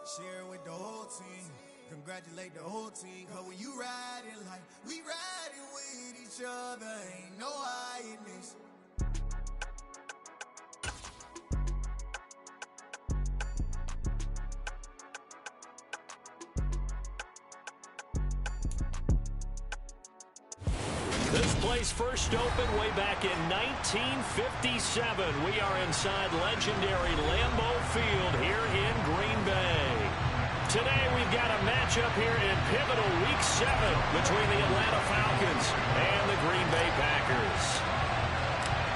Share with the whole team. Congratulate the whole team. Cause when you riding like we riding with each other, ain't no hiding this. This place first opened way back in 1957. We are inside legendary Lambeau Field here in Green Bay. Today we've got a matchup here in pivotal Week 7 between the Atlanta Falcons and the Green Bay Packers.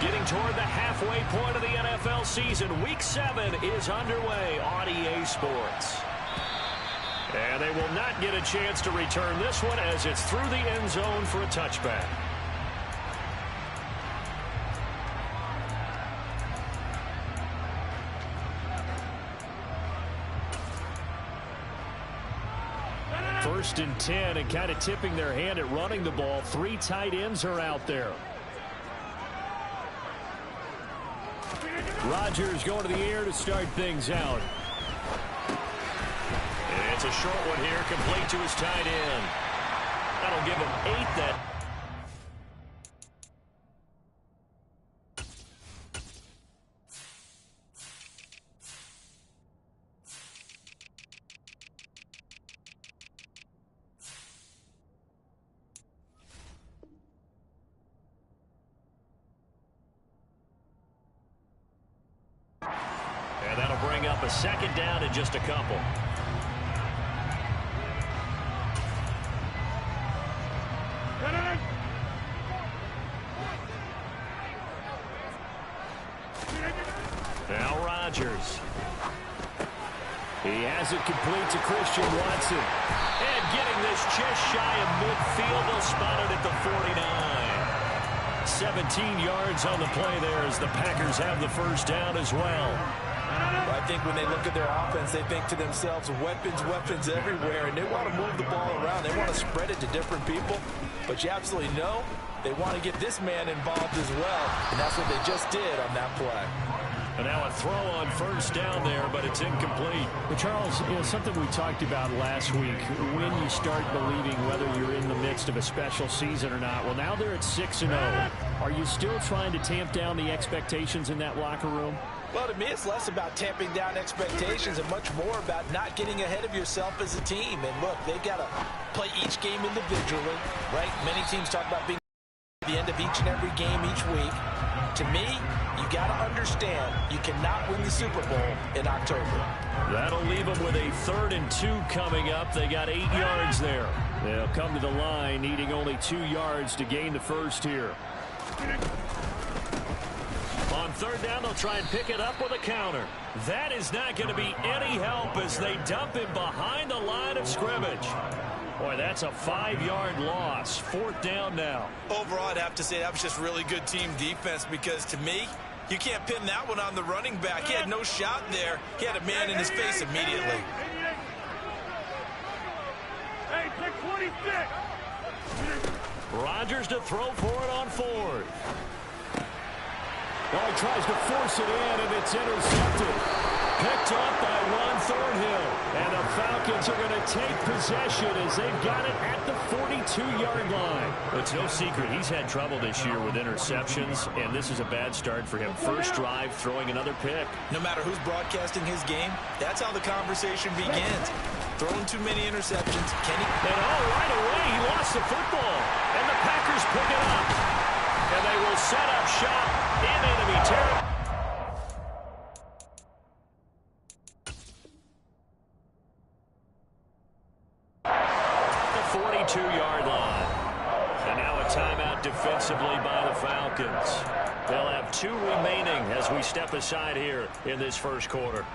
Getting toward the halfway point of the NFL season, Week 7 is underway on EA Sports. And they will not get a chance to return this one as it's through the end zone for a touchback. First and 10, and kind of tipping their hand at running the ball. 3 tight ends are out there. Rodgers going to the air to start things out. It's a short one here, complete to his tight end. That'll give him 8 that. And that'll bring up a second down in just a couple. Now Rodgers. He has it complete to Christian Watson. And getting this just shy of midfield, they'll spot it at the 49. 17 yards on the play there as the Packers have the first down as well. I think when they look at their offense, they think to themselves, weapons everywhere, and they want to move the ball around. They want to spread it to different people, but you absolutely know they want to get this man involved as well, and that's what they just did on that play. And now a throw on first down there, but it's incomplete. But Charles, something we talked about last week, when you start believing whether you're in the midst of a special season or not. Well, now they're at 6-0. Are you still trying to tamp down the expectations in that locker room? Well, to me, it's less about tamping down expectations and much more about not getting ahead of yourself as a team. And look, they've got to play each game individually, right? Many teams talk about being at the end of each and every game each week. To me, you got to understand you cannot win the Super Bowl in October. That'll leave them with a 3rd and 2 coming up. They got 8 yards there. They'll come to the line needing only 2 yards to gain the first here. On 3rd down, they'll try and pick it up with a counter. That is not going to be any help as they dump him behind the line of scrimmage. Boy, that's a 5-yard loss. 4th down now. Overall, I'd have to say that was just really good team defense because, to me, you can't pin that one on the running back. He had no shot there. He had a man in his face immediately. Hey, pick 26. Rodgers to throw for it on 4th. Oh, he tries to force it in, and it's intercepted. Picked off by Ron Thornhill. And the Falcons are going to take possession as they've got it at the 42-yard line. It's no secret he's had trouble this year with interceptions, and this is a bad start for him. First drive, throwing another pick. No matter who's broadcasting his game, that's how the conversation begins. Throwing too many interceptions. Can he? And right away, he lost the football. And the Packers pick it up. And they will set up shop in enemy territory. The 42-yard line. And now a timeout defensively by the Falcons. They'll have 2 remaining as we step aside here in this first quarter.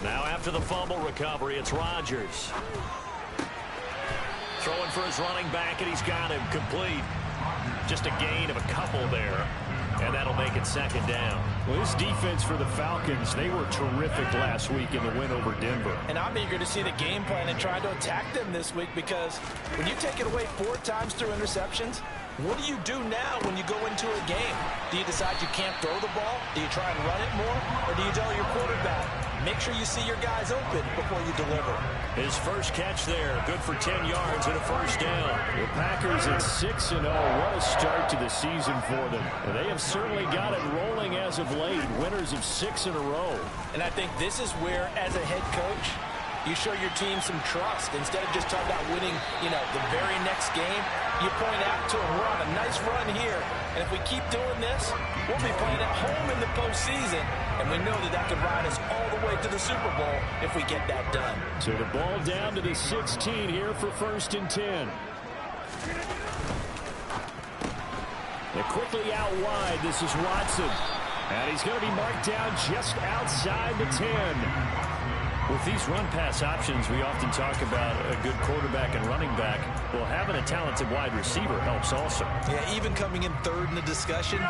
Now after the fumble recovery, it's Rodgers. Throwing for his running back, and he's got him complete. Just a gain of a couple there, and that'll make it second down. Well, this defense for the Falcons, they were terrific last week in the win over Denver. And I'm eager to see the game plan and try to attack them this week, because when you take it away 4 times through interceptions, what do you do now when you go into a game? Do you decide you can't throw the ball? Do you try and run it more? Or do you tell your quarterback, make sure you see your guys open before you deliver? His first catch there, good for 10 yards and a first down. The Packers at 6-0. What a start to the season for them. And they have certainly got it rolling as of late. Winners of 6 in a row. And I think this is where, as a head coach, you show your team some trust. Instead of just talking about winning, the very next game, you point out to them, we're on a nice run here. And if we keep doing this, we'll be playing at home in the postseason. And we know that could ride us all the way to the Super Bowl if we get that done. So the ball down to the 16 here for 1st and 10. They're quickly out wide. This is Watson. And he's going to be marked down just outside the 10. With these run-pass options, we often talk about a good quarterback and running back. Well, having a talented wide receiver helps also. Yeah, even coming in third in the discussion,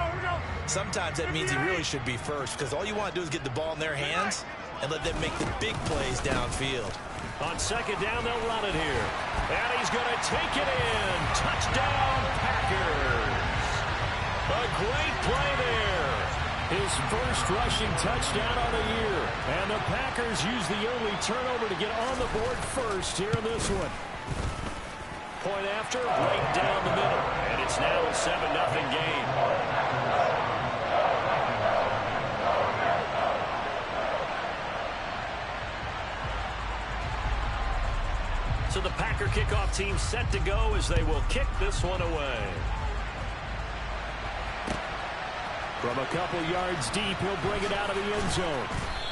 sometimes that means he really should be first, because all you want to do is get the ball in their hands and let them make the big plays downfield. On second down, they'll run it here. And he's going to take it in. Touchdown, Packers. A great play there. His first rushing touchdown of the year. And the Packers use the only turnover to get on the board first here in this one. Point after, right down the middle. And it's now a 7-0 game. So the Packer kickoff team set to go as they will kick this one away. From a couple yards deep, he'll bring it out of the end zone.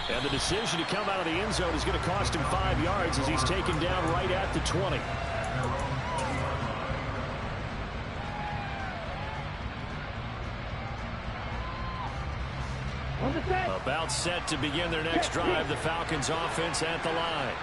And the decision to come out of the end zone is going to cost him 5 yards as he's taken down right at the 20. About set to begin their next drive, the Falcons offense at the line.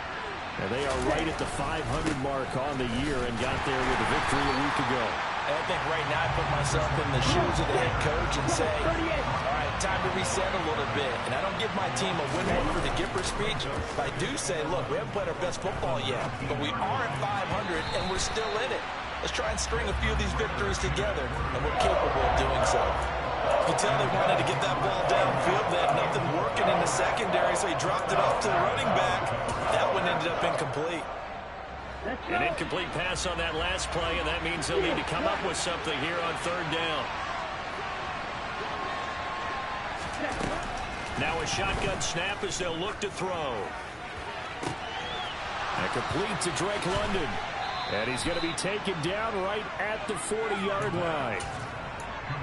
And they are right at the 500 mark on the year and got there with a victory a week ago. And I think right now I put myself in the shoes of the head coach and say, all right, time to reset a little bit. And I don't give my team a win for the Gipper speech. But I do say, look, we haven't played our best football yet, but we are at 500 and we're still in it. Let's try and string a few of these victories together, and we're capable of doing so. You can tell they wanted to get that ball downfield. They had nothing working in the secondary, so he dropped it off to the running back. That one ended up incomplete. An incomplete pass on that last play, and that means they'll need to come up with something here on third down. Now a shotgun snap as they'll look to throw. And complete to Drake London. And he's going to be taken down right at the 40-yard line.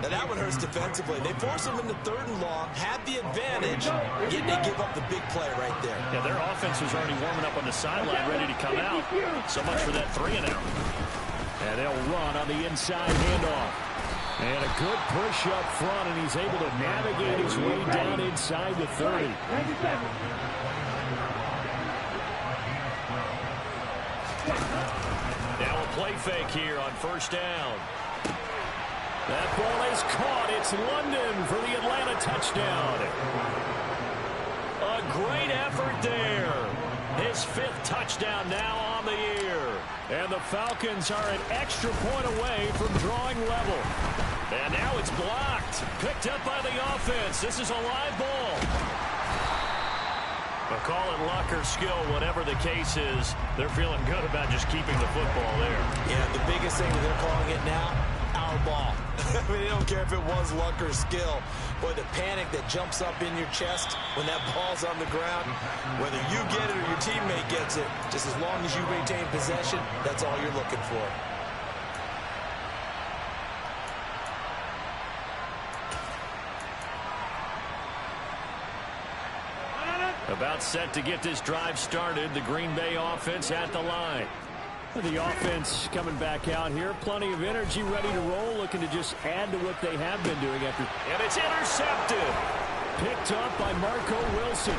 Now that one hurts defensively. They force him into third and long, have the advantage, yet they give up the big play right there. Yeah, their offense was already warming up on the sideline, ready to come out. So much for that 3-and-out. And they'll run on the inside handoff. And a good push up front, and he's able to navigate his way down inside the 30. Now a play fake here on first down. That ball is caught. It's London for the Atlanta touchdown. A great effort there. His 5th touchdown now on the year. And the Falcons are an extra point away from drawing level. And now it's blocked. Picked up by the offense. This is a live ball. But call it luck or skill, whatever the case is, they're feeling good about just keeping the football there. Yeah, the biggest thing that they're calling it now, our ball. I mean, they don't care if it was luck or skill. Boy, the panic that jumps up in your chest when that ball's on the ground, whether you get it or your teammate gets it, just as long as you maintain possession, that's all you're looking for. About set to get this drive started, the Green Bay offense at the line. The offense coming back out here. Plenty of energy, ready to roll, looking to just add to what they have been doing after. And it's intercepted. Picked up by Marco Wilson.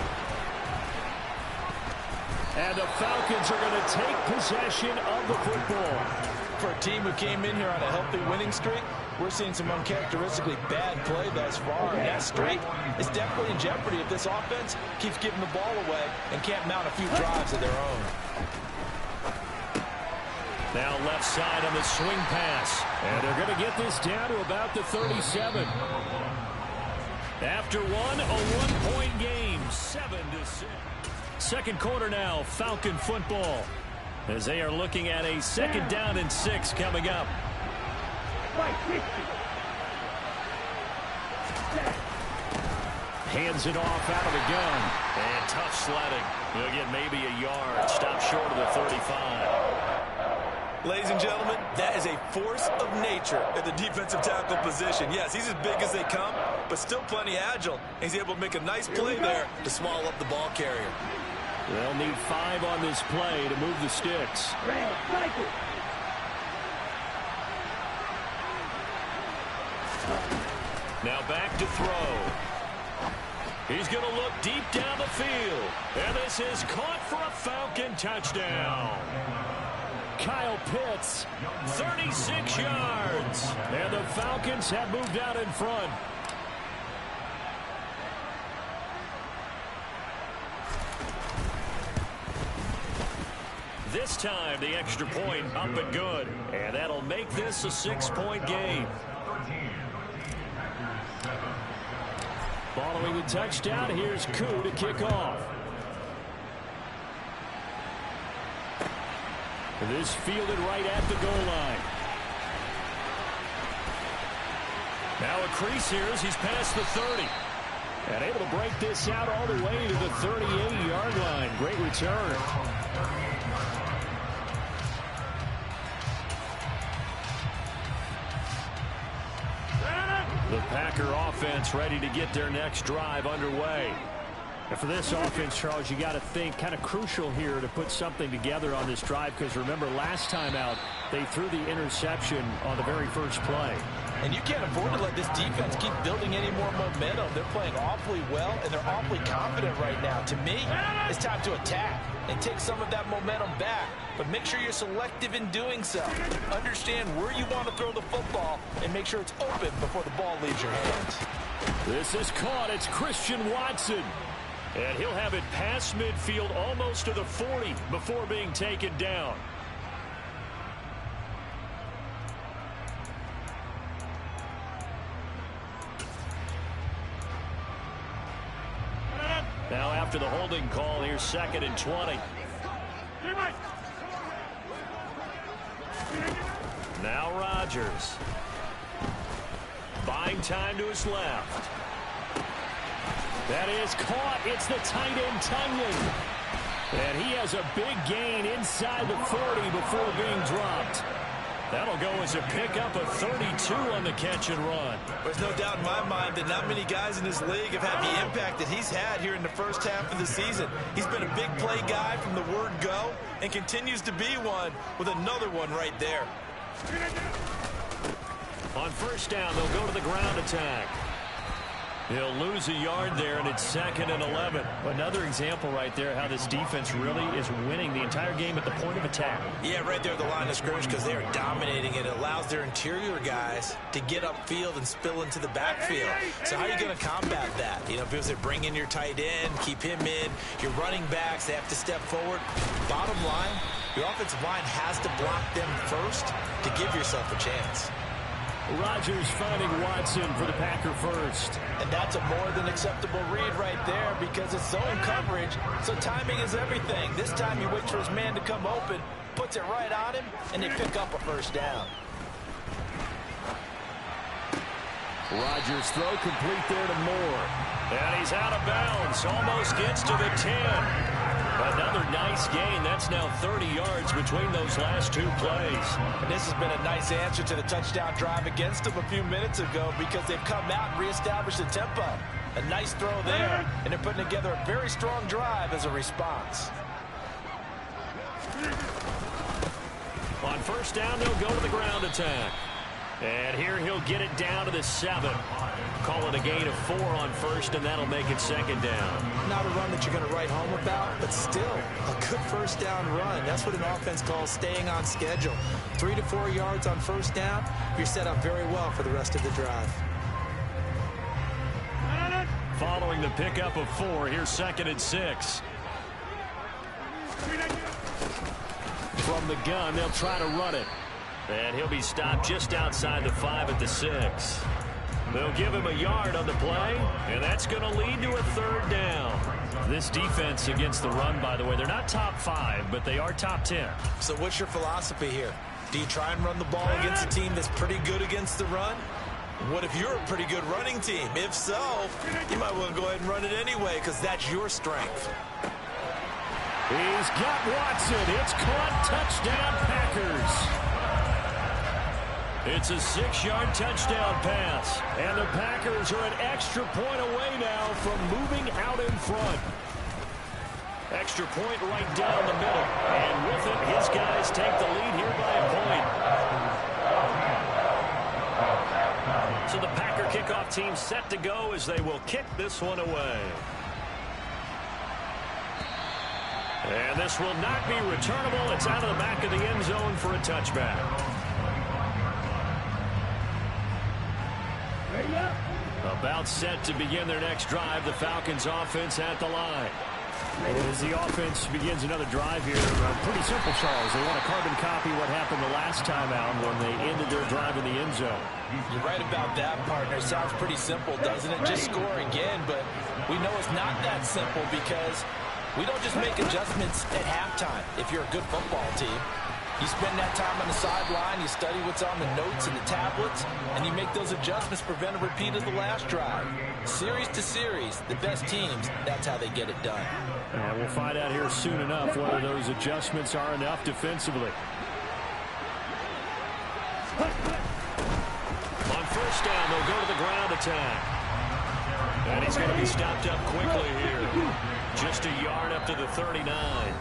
And the Falcons are going to take possession of the football. For a team who came in here on a healthy winning streak, we're seeing some uncharacteristically bad play thus far. And that streak is definitely in jeopardy if this offense keeps giving the ball away and can't mount a few drives of their own. Now left side on the swing pass. And they're going to get this down to about the 37. After one, a one-point game, 7-6. Second quarter now, Falcon football. As they are looking at a second down and 6 coming up. Hands it off out of the gun. And tough sledding. He'll get maybe a yard. Stop short of the 35. Ladies and gentlemen, that is a force of nature at the defensive tackle position. Yes, he's as big as they come, but still plenty agile. He's able to make a nice play there to swallow up the ball carrier. They'll need 5 on this play to move the sticks. Now back to throw. He's going to look deep down the field. And this is caught for a Falcon touchdown. Kyle Pitts, 36 yards. And the Falcons have moved out in front. This time, the extra point up and good. And that'll make this a 6-point game. Following the touchdown, here's Koo to kick off. This fielded right at the goal line. Now a crease here as he's past the 30. And able to break this out all the way to the 38-yard line. Great return. The Packer offense ready to get their next drive underway. And for this offense, Charles, you got to think kind of crucial here to put something together on this drive, because remember last time out they threw the interception on the very first play. And you can't afford to let this defense keep building any more momentum. They're playing awfully well, and they're awfully confident right now. To me, it's time to attack and take some of that momentum back. But make sure you're selective in doing so. Understand where you want to throw the football and make sure it's open before the ball leaves your hands. This is caught. It's Christian Watson. And he'll have it past midfield almost to the 40 before being taken down. Now after the holding call, here's 2nd and 20. Now Rodgers. Buying time to his left. That is caught. It's the tight end, Tunyon. And he has a big gain inside the 40 before being dropped. That'll go as a pickup of 32 on the catch and run. There's no doubt in my mind that not many guys in this league have had the impact that he's had here in the first half of the season. He's been a big play guy from the word go and continues to be one with another one right there. On first down, they'll go to the ground attack. He'll lose a yard there, and it's 2nd and 11. Another example right there how this defense really is winning the entire game at the point of attack. Yeah, right there at the line of scrimmage, because they are dominating it. It allows their interior guys to get upfield and spill into the backfield. So how are you going to combat that? You know, because they bring in your tight end, keep him in. Your running backs, they have to step forward. Bottom line, your offensive line has to block them first to give yourself a chance. Rodgers finding Watson for the Packer first. And that's a more than acceptable read right there because it's zone coverage, so timing is everything. This time he waits for his man to come open, puts it right on him, and they pick up a first down. Rodgers throw complete there to Moore. And he's out of bounds, almost gets to the 10. Another nice gain. That's now 30 yards between those last 2 plays. And this has been a nice answer to the touchdown drive against them a few minutes ago because they've come out and reestablished the tempo. A nice throw there, and they're putting together a very strong drive as a response. On first down, they'll go to the ground attack. And here he'll get it down to the 7. Call it a gain of 4 on first, and that'll make it 2nd down. Not a run that you're going to write home about, but still a good first down run. That's what an offense calls staying on schedule. 3 to 4 yards on first down, you're set up very well for the rest of the drive. Following the pickup of 4, here's 2nd and 6. From the gun, they'll try to run it. And he'll be stopped just outside the 5 at the 6. They'll give him a yard on the play, and that's going to lead to a 3rd down. This defense against the run, by the way, they're not top 5, but they are top 10. So what's your philosophy here? Do you try and run the ball against a team that's pretty good against the run? What if you're a pretty good running team? If so, you might want to go ahead and run it anyway because that's your strength. He's got Watson. It's caught. Touchdown, Packers. It's a 6-yard touchdown pass. And the Packers are an extra point away now from moving out in front. Extra point right down the middle. And with it, his guys take the lead here by a point. So the Packer kickoff team set to go as they will kick this one away. And this will not be returnable. It's out of the back of the end zone for a touchback. About set to begin their next drive. The Falcons offense at the line. As the offense begins another drive here, pretty simple, Charles. They want to carbon copy what happened the last time out when they ended their drive in the end zone. You're right about that, partner. Sounds pretty simple, doesn't it? Just score again, but we know it's not that simple because we don't just make adjustments at halftime if you're a good football team. You spend that time on the sideline, you study what's on the notes and the tablets, and you make those adjustments, prevent a repeat of the last drive. Series to series, the best teams, that's how they get it done. And we'll find out here soon enough whether those adjustments are enough defensively. On first down, they'll go to the ground attack. And he's going to be stopped up quickly here. Just a yard up to the 39.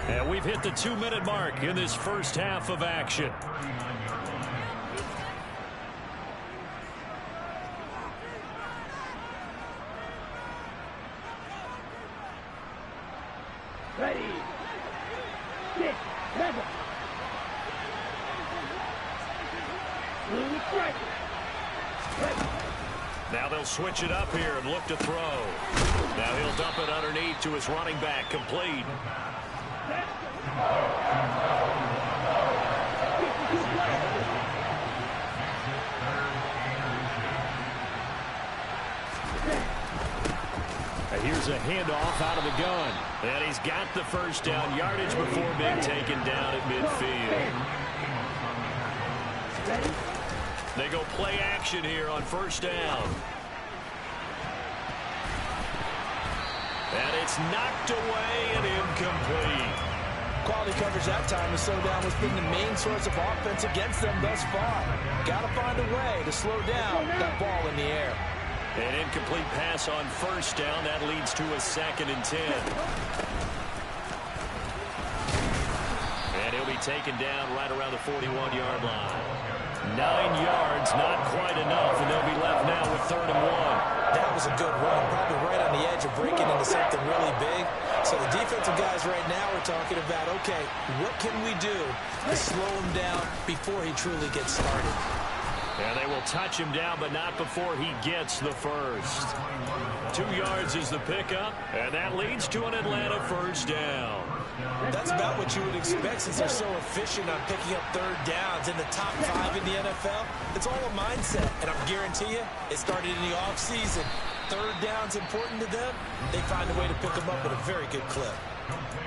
And we've hit the 2-minute mark in this first half of action. Ready. Get ready. Now they'll switch it up here and look to throw. Now he'll dump it underneath to his running back, complete. Here's a handoff out of the gun. And he's got the first down yardage before being taken down at midfield. They go play action here on first down. And it's knocked away and incomplete. Quality coverage that time to slow down has been the main source of offense against them thus far. Got to find a way to slow down that ball in the air. An incomplete pass on first down. That leads to a 2nd and 10. And he'll be taken down right around the 41-yard line. 9 yards, not quite enough, and they'll be left now with 3rd and 1. That was a good run, probably right on the edge of breaking into something really big. So the defensive guys right now are talking about, okay, what can we do to slow him down before he truly gets started? And they will touch him down, but not before he gets the first. 2 yards is the pickup, and that leads to an Atlanta first down. That's about what you would expect since they're so efficient on picking up 3rd downs in the top 5 in the NFL. It's all a mindset, and I guarantee you it started in the offseason. 3rd down's important to them. They find a way to pick them up at a very good clip.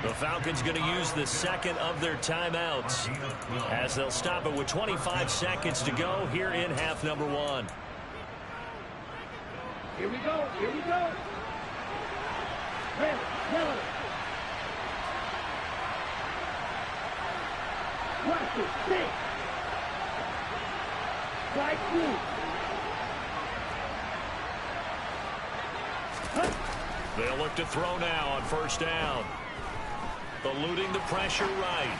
The Falcons going to use the 2nd of their timeouts as they'll stop it with 25 seconds to go here in half number 1. Here we go. Here we go. Red, yellow. Watch it. Stick. Right blue. They'll look to throw now on first down. Eluding the pressure right.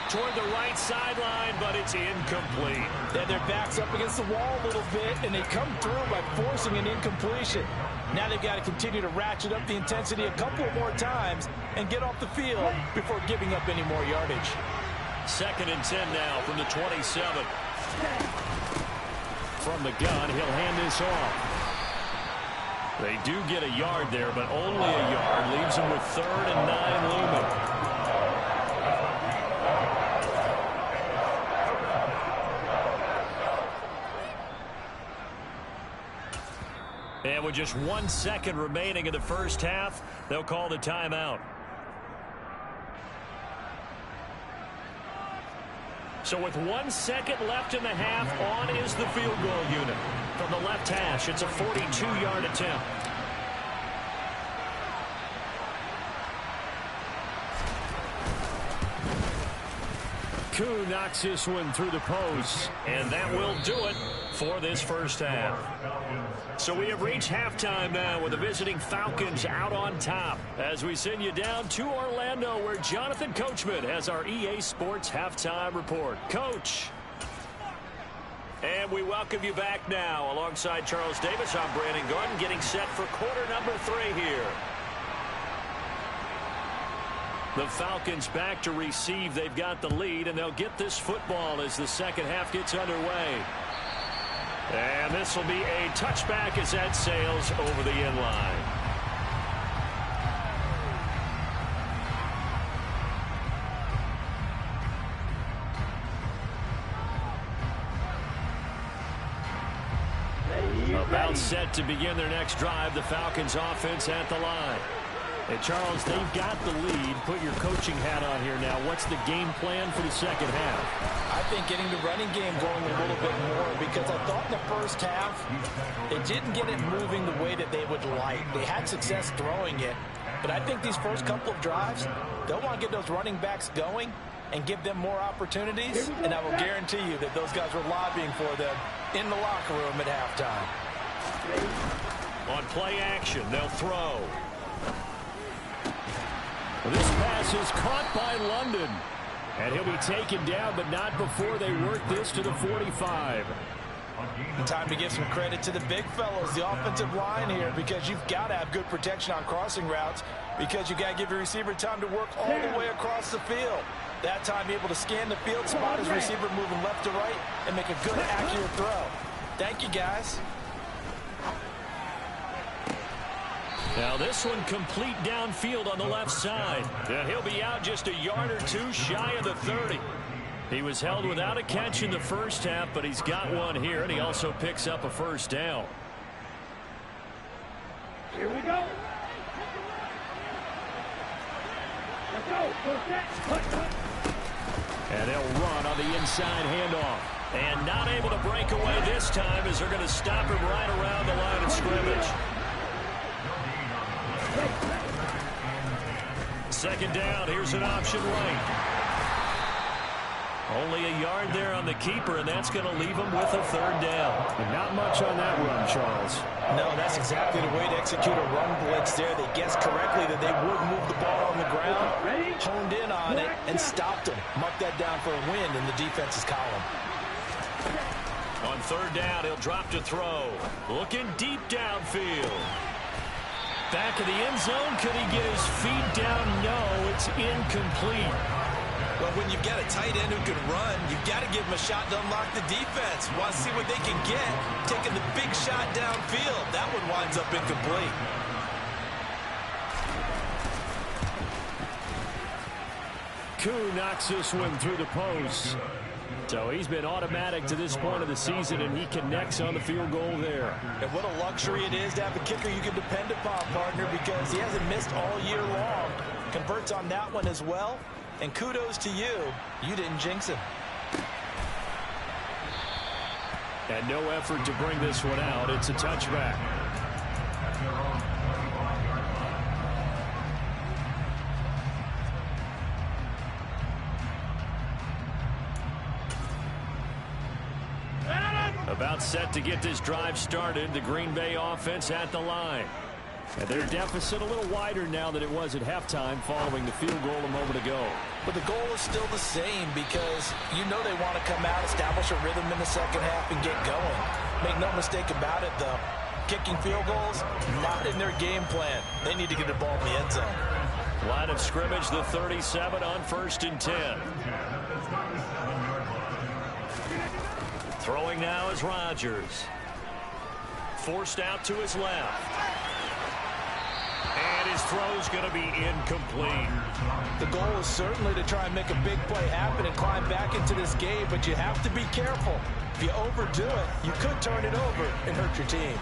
toward the right sideline, but it's incomplete. And their back's up against the wall a little bit, and they come through by forcing an incompletion. Now they've got to continue to ratchet up the intensity a couple more times and get off the field before giving up any more yardage. 2nd and 10 now from the 27. From the gun, he'll hand this off. They do get a yard there, but only a yard. Leaves them with 3rd and 9 looming. And with just 1 second remaining in the first half, they'll call the timeout. So with 1 second left in the half, on is the field goal unit. From the left hash, it's a 42-yard attempt. Koo knocks this one through the post, and that will do it for this first half. So we have reached halftime now with the visiting Falcons out on top as we send you down to Orlando where Jonathan Coachman has our EA Sports halftime report. Coach. And we welcome you back now. Alongside Charles Davis, I'm Brandon Gordon getting set for quarter number 3 here. The Falcons back to receive. They've got the lead, and they'll get this football as the second half gets underway. And this will be a touchback as that sails over the end line. About set to begin their next drive, the Falcons offense at the line. Hey, Charles, they've got the lead. Put your coaching hat on here now. What's the game plan for the second half? I think getting the running game going a little bit more because I thought in the first half they didn't get it moving the way that they would like. They had success throwing it, but I think these first couple of drives, they'll want to get those running backs going and give them more opportunities, and I will guarantee you that those guys were lobbying for them in the locker room at halftime. On play action, they'll throw. This pass is caught by London. And he'll be taken down, but not before they work this to the 45. Time to give some credit to the big fellows, the offensive line here, because you've got to have good protection on crossing routes because you've got to give your receiver time to work all the way across the field. That time able to scan the field, spot his receiver moving left to right, and make a good, accurate throw. Thank you, guys. Now this one complete downfield on the left side. And he'll be out just a yard or two shy of the 30. He was held without a catch in the first half, but he's got one here, and he also picks up a first down. Here we go. Let's go. And they'll run on the inside handoff. And not able to break away this time as they're going to stop him right around the line of scrimmage. Second down, here's an option right. Only a yard there on the keeper, and that's going to leave him with a third down. And not much on that run, Charles. No, that's exactly the way to execute a run blitz there. They guessed correctly that they would move the ball on the ground, honed in on it, and stopped him. Marked that down for a win in the defense's column. On third down, he'll drop to throw. Looking deep downfield. Back of the end zone, could he get his feet down? No, it's incomplete. Well, when you've got a tight end who can run, you've got to give him a shot to unlock the defense. Want to see what they can get, taking the big shot downfield. That one winds up incomplete. Koo knocks this one through the post. So he's been automatic to this point of the season, and he connects on the field goal there. And what a luxury it is to have a kicker you can depend upon, partner, because he hasn't missed all year long. Converts on that one as well. And kudos to you. You didn't jinx him. And no effort to bring this one out. It's a touchback. About set to get this drive started. The Green Bay offense at the line. And their deficit a little wider now than it was at halftime following the field goal a moment ago. But the goal is still the same because you know they want to come out, establish a rhythm in the second half, and get going. Make no mistake about it, though. Kicking field goals, not in their game plan. They need to get the ball in the end zone. Line of scrimmage, the 37 on 1st and 10. Throwing now is Rodgers. Forced out to his left. And his throw's going to be incomplete. The goal is certainly to try and make a big play happen and climb back into this game, but you have to be careful. If you overdo it, you could turn it over and hurt your team.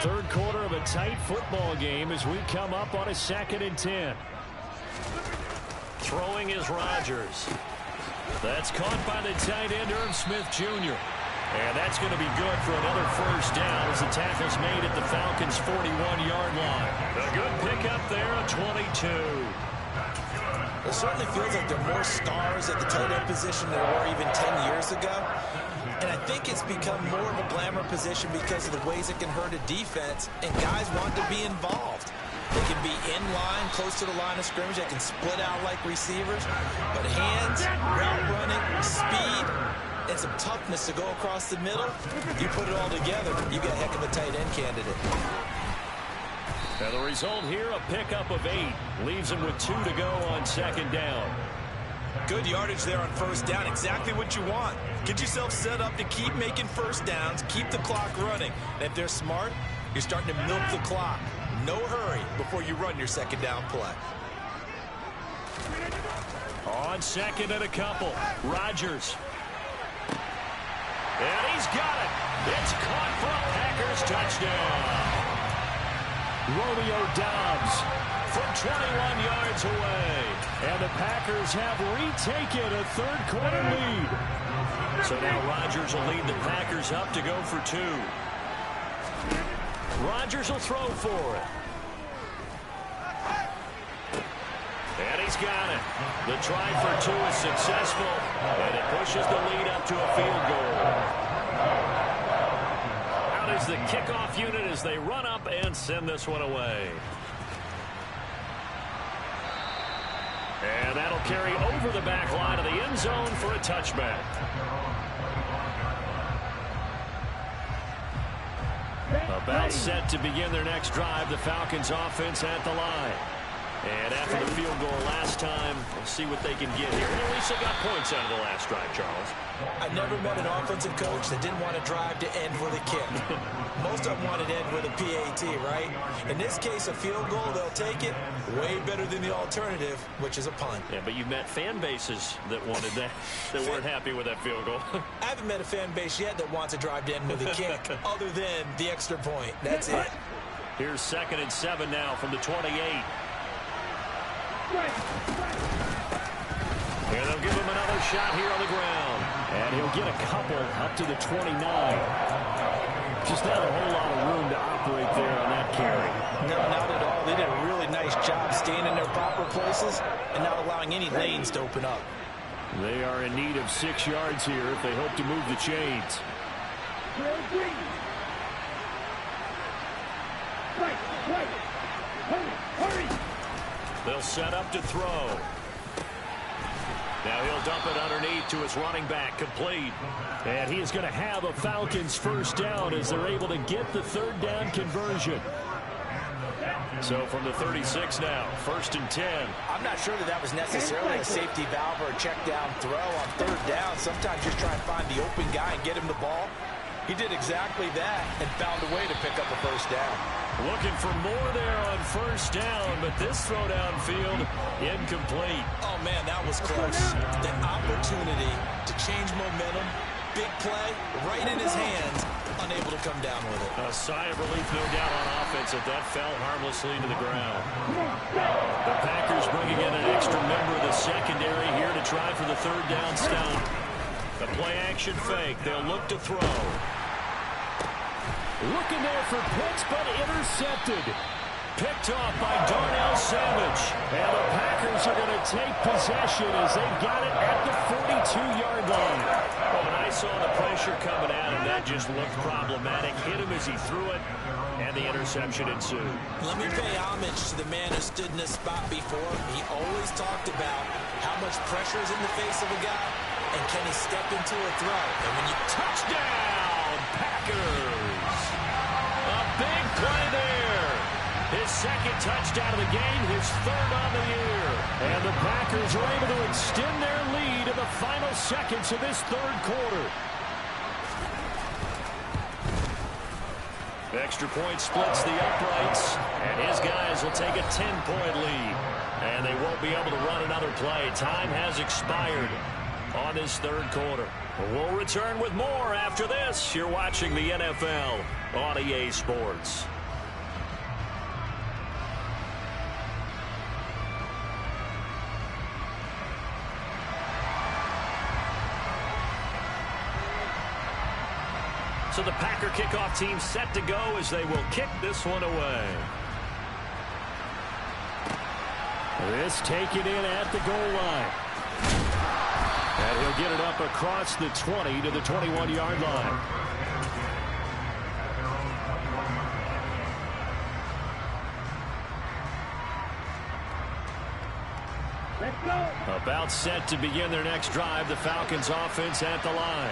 Third quarter of a tight football game as we come up on a 2nd and 10. Throwing is Rodgers. That's caught by the tight end, Irv Smith Jr. And that's going to be good for another first down as the tackle's made at the Falcons' 41-yard line. A good pickup there, a 22. It certainly feels like there are more stars at the tight end position than there were even 10 years ago. And I think it's become more of a glamour position because of the ways it can hurt a defense, and guys want to be involved. They can be in line, close to the line of scrimmage. They can split out like receivers. But hands, route running, speed, and some toughness to go across the middle, you put it all together, you got a heck of a tight end candidate. And the result here, a pickup of 8. Leaves him with 2 to go on 2nd down. Good yardage there on first down. Exactly what you want. Get yourself set up to keep making first downs, keep the clock running. And if they're smart, you're starting to milk the clock. No hurry before you run your 2nd down play. On 2nd and a couple, Rodgers. And he's got it. It's caught for a Packers touchdown. Romeo Doubs from 21 yards away. And the Packers have retaken a third-quarter lead. So now Rodgers will lead the Packers up to go for 2. Rodgers will throw for it. And he's got it. The try for 2 is successful, and it pushes the lead up to a field goal. Out is the kickoff unit as they run up and send this one away. And that'll carry over the back line of the end zone for a touchback. About set to begin their next drive, the Falcons offense at the line. And after the field goal last time, we'll see what they can get here. And at least they got points out of the last drive, Charles. I never met an offensive coach that didn't want to drive to end with a kick. Most of them wanted to end with a PAT, right? In this case, a field goal, they'll take it. Way better than the alternative, which is a punt. Yeah, but you've met fan bases that wanted that, that weren't happy with that field goal. I haven't met a fan base yet that wants to drive to end with a kick, other than the extra point. That's it. Here's 2nd and 7 now from the 28. And they'll give him another shot here on the ground. And he'll get a couple up to the 29. Just not a whole lot of room to operate there on that carry. No, not at all. They did a really nice job staying in their proper places and not allowing any lanes to open up. They are in need of 6 yards here if they hope to move the chains. They'll set up to throw. Now he'll dump it underneath to his running back, complete. And he is going to have a Falcons first down as they're able to get the 3rd down conversion. So from the 36 now, 1st and 10. I'm not sure that was necessarily a safety valve or a check down throw on 3rd down. Sometimes just try and find the open guy and get him the ball. He did exactly that and found a way to pick up a first down. Looking for more there on 1st down, but this throw downfield incomplete. Oh, man, that was close. The opportunity to change momentum, big play, right in his hands, unable to come down with it. A sigh of relief, no doubt, on offense if that fell harmlessly to the ground. The Packers bringing in an extra member of the secondary here to try for the 3rd down stop. The play-action fake. They'll look to throw. Looking there for Pitts, but intercepted. Picked off by Darnell Savage. And the Packers are going to take possession as they've got it at the 42-yard line. Oh, and I saw the pressure coming at him. That just looked problematic. Hit him as he threw it, and the interception ensued. Let me pay homage to the man who stood in this spot before. He always talked about how much pressure is in the face of a guy, and can he step into a throw. And when you Touchdown, Packers! A big play there. His second touchdown of the game, his third on the year. And the Packers are able to extend their lead in the final seconds of this third quarter. Extra point splits the uprights, and his guys will take a 10-point lead. And they won't be able to run another play. Time has expired on this third quarter. We'll return with more after this. You're watching the NFL on EA Sports. So the Packer kickoff team set to go as they will kick this one away. This taken in at the goal line. And he'll get it up across the 20 to the 21-yard line. Let's go. About set to begin their next drive, the Falcons offense at the line.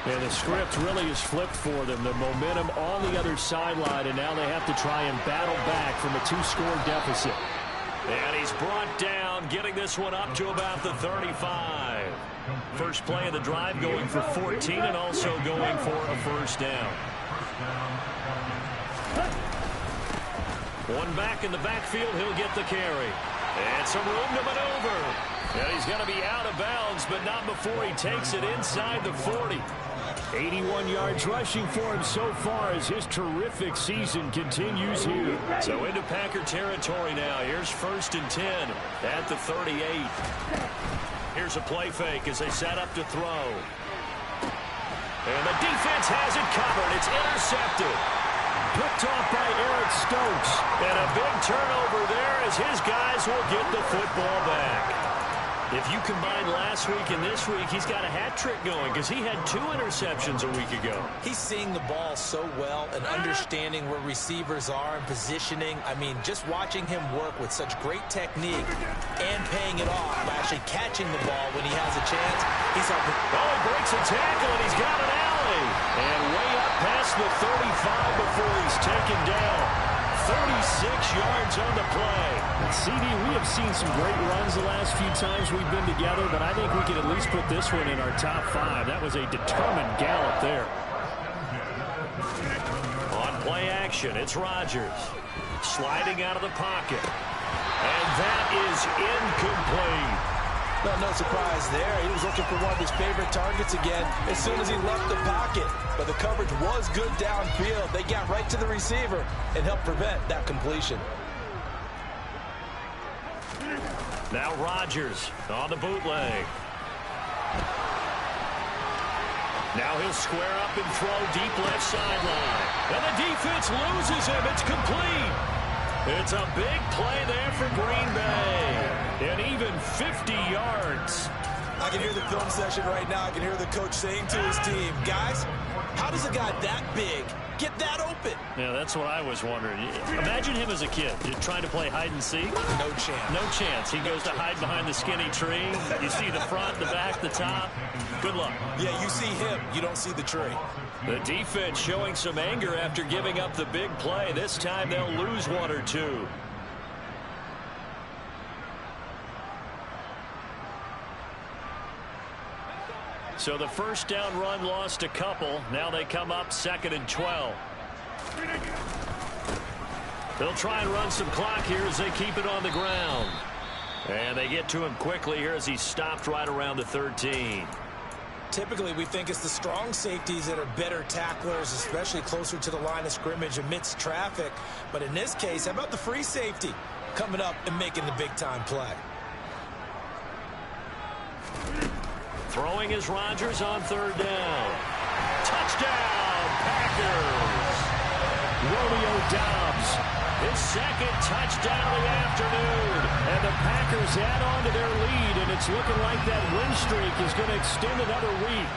And the script really is flipped for them. The momentum on the other sideline, and now they have to try and battle back from a 2-score deficit. And he's brought down, getting this one up to about the 35. First play of the drive going for 14 and also going for a first down. One back in the backfield, he'll get the carry. And some room to maneuver. And he's going to be out of bounds, but not before he takes it inside the 40. 81 yards rushing for him so far as his terrific season continues here. So into Packer territory now. Here's 1st and 10 at the 38. Here's a play fake as they set up to throw. And the defense has it covered. It's intercepted. Picked off by Eric Stokes. And a big turnover there as his guys will get the football back. If you combine last week and this week, he's got a hat trick going because he had 2 interceptions a week ago. He's seeing the ball so well and understanding where receivers are and positioning. I mean, just watching him work with such great technique and paying it off by actually catching the ball when he has a chance. He's up. Oh, he breaks a tackle and he's got an alley. And way up past the 35 before he's taken down. 36 yards on the play. And CD, we have seen some great runs the last few times we've been together, but I think we can at least put this one in our top 5. That was a determined gallop there. On play action, it's Rodgers. Sliding out of the pocket. And that is incomplete. No surprise there. He was looking for one of his favorite targets again as soon as he left the pocket. But the coverage was good downfield. They got right to the receiver and helped prevent that completion. Now Rodgers on the bootleg. Now he'll square up and throw deep left sideline. And the defense loses him. It's complete. It's a big play there for Green Bay. And even 50 yards. I can hear the film session right now. I can hear the coach saying to his team, guys, how does a guy that big get that open? Yeah, that's what I was wondering. Imagine him as a kid trying to play hide and seek. No chance. No chance. He goes to hide behind the skinny tree. You see the front, the back, the top. Good luck. Yeah, you see him. You don't see the tree. The defense showing some anger after giving up the big play. This time they'll lose 1 or 2. So the first down run lost a couple. Now they come up 2nd and 12. They'll try and run some clock here as they keep it on the ground. And they get to him quickly here as he's stopped right around the 13. Typically, we think it's the strong safeties that are better tacklers, especially closer to the line of scrimmage amidst traffic. But in this case, how about the free safety coming up and making the big-time play? Throwing is Rodgers on 3rd down. Touchdown, Packers! Romeo Doubs His second touchdown of the afternoon. And the Packers add on to their lead, and it's looking like that win streak is going to extend another week.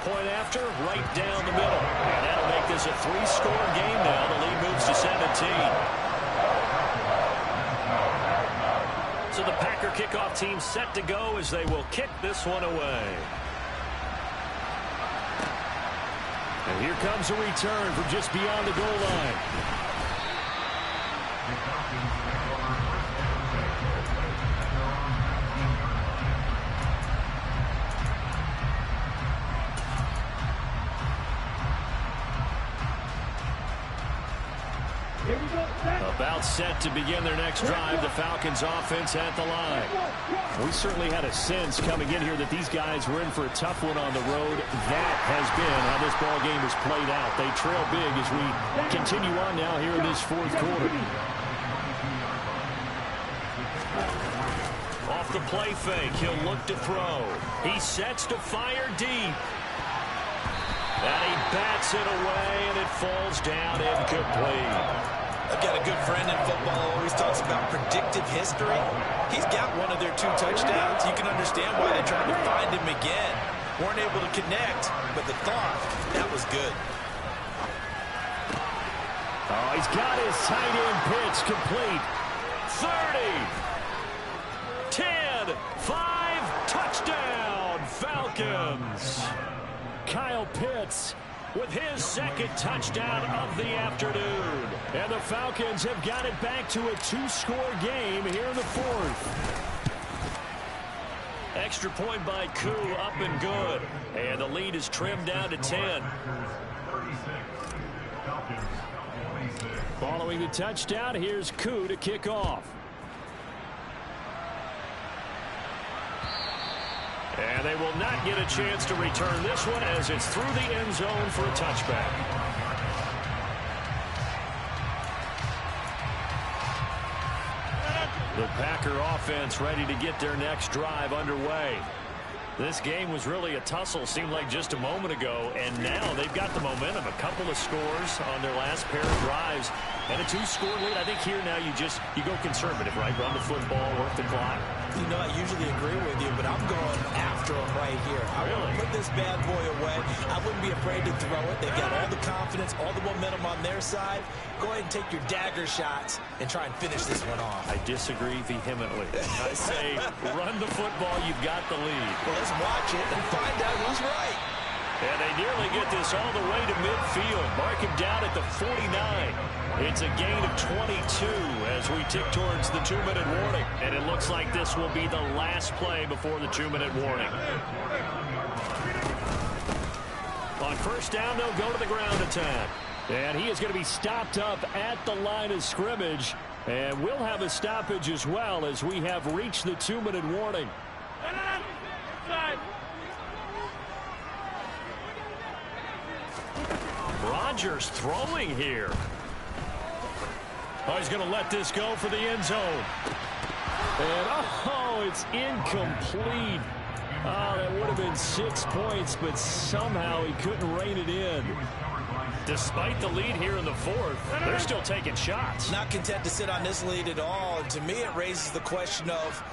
Point after, right down the middle. And that'll make this a 3-score game now. The lead moves to 17. So the Packer kickoff team set to go as they will kick this one away. And here comes a return from just beyond the goal line. About set to begin their next drive, the Falcons offense at the line. We certainly had a sense coming in here that these guys were in for a tough one on the road. That has been how this ball game has played out. They trail big as we continue on now here in this fourth quarter. Off the play fake, he'll look to throw. He sets to fire deep. And he bats it away, and it falls down incomplete. I've got a good friend in football who always talks about predictive history. He's got one of their 2 touchdowns. You can understand why they tried to find him again. Weren't able to connect, but the thought, that was good. Oh, he's got his tight end pitch complete. 30, 10, 5, touchdown, Falcons. Kyle Pitts with his second touchdown of the afternoon. And the Falcons have got it back to a 2-score game here in the fourth. Extra point by Koo, up and good. And the lead is trimmed down to 10. Following the touchdown, here's Koo to kick off. And they will not get a chance to return this one as it's through the end zone for a touchback. The Packer offense ready to get their next drive underway. This game was really a tussle, seemed like just a moment ago, and now they've got the momentum. A couple of scores on their last pair of drives and a 2-score lead. I think here now you go conservative, right? Run the football, work the clock. You know, I usually agree with you, but I'm going after him right here. I want to put this bad boy away. I wouldn't be afraid to throw it. They've got all the confidence, all the momentum on their side. Go ahead and take your dagger shots and try and finish this one off. I disagree vehemently. I say run the football. You've got the lead. Well, let's watch it and find out who's right. And they nearly get this all the way to midfield. Mark him down at the 49. It's a gain of 22 as we tick towards the 2-minute warning. And it looks like this will be the last play before the 2-minute warning. On first down, they'll go to the ground attack. And he is going to be stopped up at the line of scrimmage. And we'll have a stoppage as well as we have reached the 2-minute warning. Rodgers throwing here. Oh, he's going to let this go for the end zone. And, oh, it's incomplete. Oh, that would have been 6 points, but somehow he couldn't rein it in. Despite the lead here in the fourth, they're still taking shots. Not content to sit on this lead at all. And to me, it raises the question of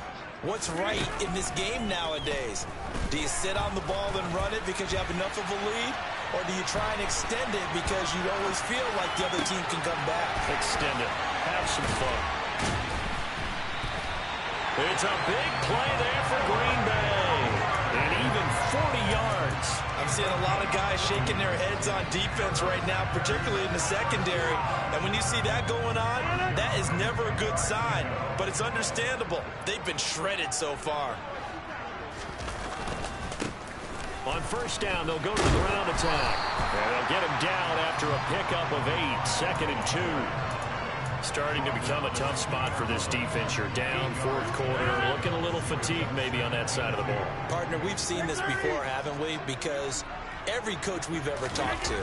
what's right in this game nowadays. Do you sit on the ball and run it because you have enough of a lead? Or do you try and extend it because you always feel like the other team can come back? Extend it. Have some fun. It's a big play there for Green Bay. And even 40 yards. I'm seeing a lot of guys shaking their heads on defense right now, particularly in the secondary. And when you see that going on, that is never a good sign. But it's understandable. They've been shredded so far. On first down, they'll go to the ground attack. And they'll get him down after a pickup of 8, 2nd and 2. Starting to become a tough spot for this defense. You're down, fourth quarter, looking a little fatigued maybe on that side of the ball. Partner, we've seen this before, haven't we? Because every coach we've ever talked to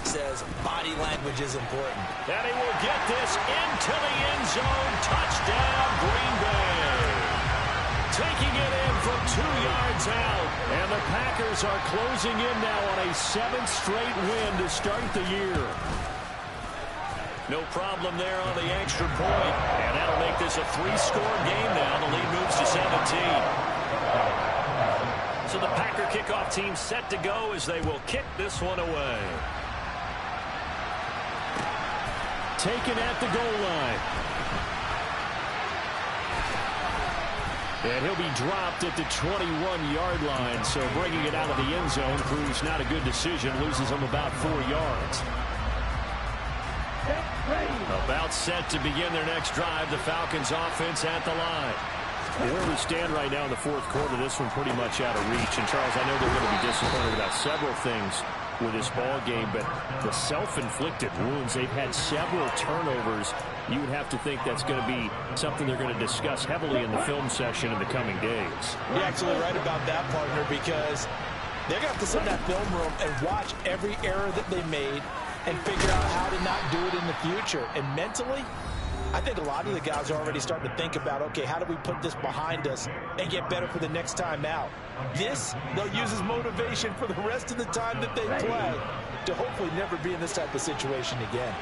says body language is important. And he will get this into the end zone. Touchdown, Green Bay. Taking it in from 2 yards out. And the Packers are closing in now on a 7th straight win to start the year. No problem there on the extra point. And that'll make this a 3-score game now. The lead moves to 17. So the Packer kickoff team set to go as they will kick this one away. Taken at the goal line. And he'll be dropped at the 21-yard line. So bringing it out of the end zone proves not a good decision. Loses him about 4 yards. About set to begin their next drive. The Falcons offense at the line. Where we stand right now in the fourth quarter, this one pretty much out of reach. And, Charles, I know they're going to be disappointed about several things with this ball game, but the self-inflicted wounds, they've had several turnovers. You would have to think that's going to be something they're going to discuss heavily in the film session in the coming days. You're absolutely right about that, partner, because they're going to have to sit in that film room and watch every error that they made and figure out how to not do it in the future. And mentally, I think a lot of the guys are already starting to think about, okay, how do we put this behind us and get better for the next time out? This, they'll use as motivation for the rest of the time that they play to hopefully never be in this type of situation again.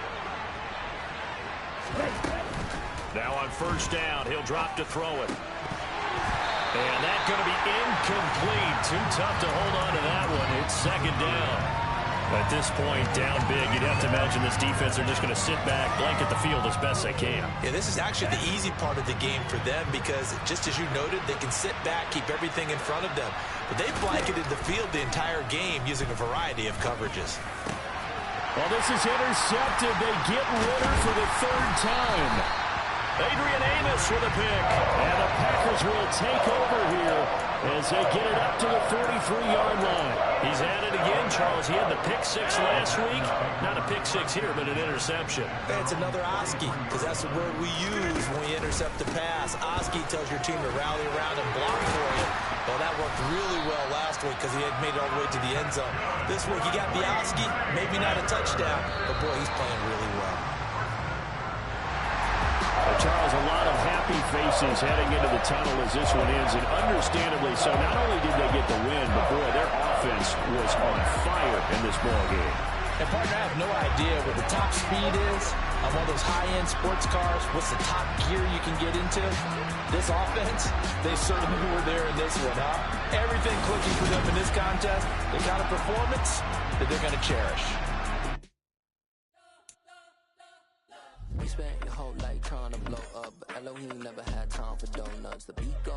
Now on first down, he'll drop to throw it. And that's going to be incomplete. Too tough to hold on to that one. It's second down. At this point, down big, you'd have to imagine this defense are just going to sit back, blanket the field as best they can. Yeah, this is actually the easy part of the game for them because, just as you noted, they can sit back, keep everything in front of them. But they blanketed the field the entire game using a variety of coverages. Well, this is intercepted. They get Ritter for the 3rd time. Adrian Amos with a pick. And the Packers will take over here as they get it up to the 43-yard line. He's at it again, Charles. He had the pick 6 last week. Not a pick 6 here, but an interception. It's another Oski, because that's the word we use when we intercept the pass. Oski tells your team to rally around and block for you. Well, that worked really well last week because he had made it all the way to the end zone. This week, he got the Oski, maybe not a touchdown, but boy, he's playing really well. Charles, a lot of happy faces heading into the tunnel as this one ends, and understandably so. Not only did they get the win, but boy, their offense was on fire in this ball game. And partner, I have no idea what the top speed is on one of those high-end sports cars. What's the top gear you can get into? This offense, they certainly were there in this one, huh? Everything clicking for them in this contest, the kind of performance that they're going to cherish. We spent your whole life trying to blow up, but Elohim never had time for donuts. The beat goes.